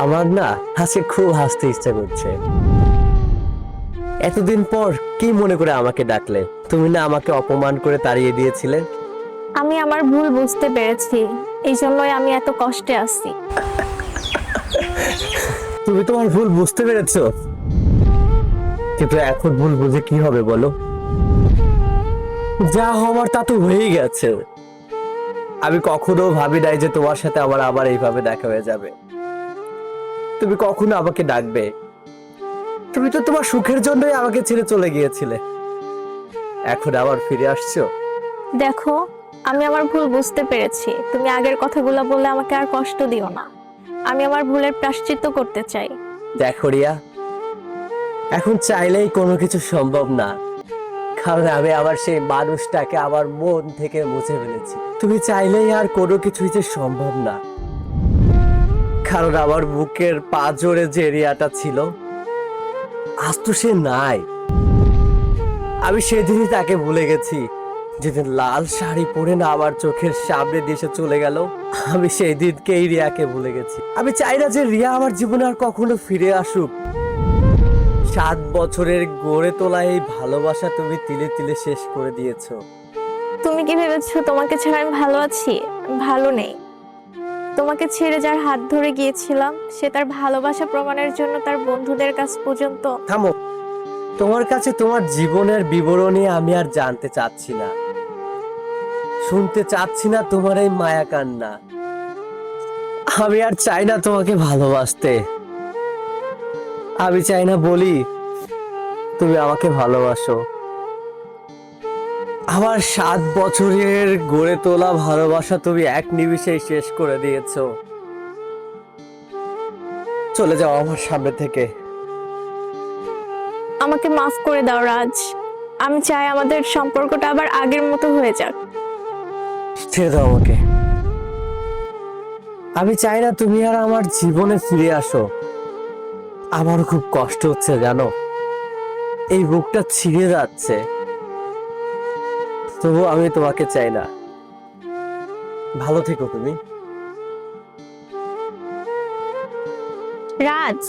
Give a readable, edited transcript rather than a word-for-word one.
আমার না আজকে খুব হাসতে ইচ্ছা করছে। এতদিন পর কি মনে করে আমাকে ডাকলে? তুমি না আমাকে অপমান করে তাড়িয়ে দিয়েছিলে। আমি আমার ভুল বুঝতে পেরেছি, এই জন্যই আমি এত কষ্টে আছি। তুমি তোমার ভুল বুঝতে পেরেছো, কিন্তু এখন ভুল বুঝে কি হবে বলো? যা হওয়ার তা তো হয়েই গেছে। আমি কখনো ভাবি নাই যে তোমার সাথে আমার আবার এইভাবে দেখা হয়ে যাবে। তুমি কখনো আমাকে ডাকবে? তুমি তো তোমার সুখের জন্যই আমাকে ছেড়ে চলে গিয়েছিলে, এখন আবার ফিরে আসছো। দেখো, আমি আমার ভুল বুঝতে পেরেছি। তুমি আগের কথাগুলো বলে আমাকে আর কষ্ট দিও না। আমি আমার ভুলের প্রায়শ্চিত্ত করতে চাই। দেখো রিয়া, এখন চাইলেই কোনো কিছু সম্ভব না, কারণ আমি আবার সেই মানুষটাকে আমার মন থেকে মুছে ফেলেছি। তুমি চাইলেই আর কোনো কিছুই যে সম্ভব না, কারণ আমার বুকের পাঁজরে যে রিয়াটা ছিল আজ তো সে নাই। আমি সেদিনই তাকে ভুলে গেছি, যেদিন লাল শাড়ি পরে না আমার চোখের সামনে দিয়ে সে চলে গেল। আমি সেই দিনকেই রিয়াকে ভুলে গেছি। আমি চাই না যে রিয়া আমার জীবনে আর কখনো ফিরে আসুক। 7 বছরের গড়ে তোলা এই ভালোবাসা তুমি তিলে তিলে শেষ করে দিয়েছো। তুমি কি ভেবেছো তোমাকে ছাড়া আমি ভালো আছি? আমি ভালো নেই। তোমাকে ছেড়ে যার হাত ধরে গিয়েছিলাম, সে তার ভালোবাসা প্রমাণের জন্য তার বন্ধুদের কাছ পর্যন্ত। থামো, তোমার কাছে তোমার জীবনের বিবরণী আমি আর জানতে চাচ্ছি না, শুনতে চাচ্ছি না তোমার এই মায়া কান্না। আমি আর চাই না তোমাকে ভালোবাসতে। আমি চাই না বলি তুমি আমাকে ভালোবাসো। আমার 7 বছরের গড়ে তোলা ভালোবাসা তুমি এক নিমিষেই শেষ করে দিয়েছো। চলে যাও আমার সামনে থেকে। আমাকে মাফ করে দাও রাজ। আমি চাই আমাদের সম্পর্কটা আবার আগের মতো হয়ে যাক। ছেড়ে দাও আমাকে। আমি চাই না তুমি আর আমার জীবনে ফিরে আসো। আমারও খুব কষ্ট হচ্ছে জানো, এই বুকটা ছিঁড়ে যাচ্ছে, তবু আমি তোমাকে চাই না। ভালো থেকো তুমি। রাজ,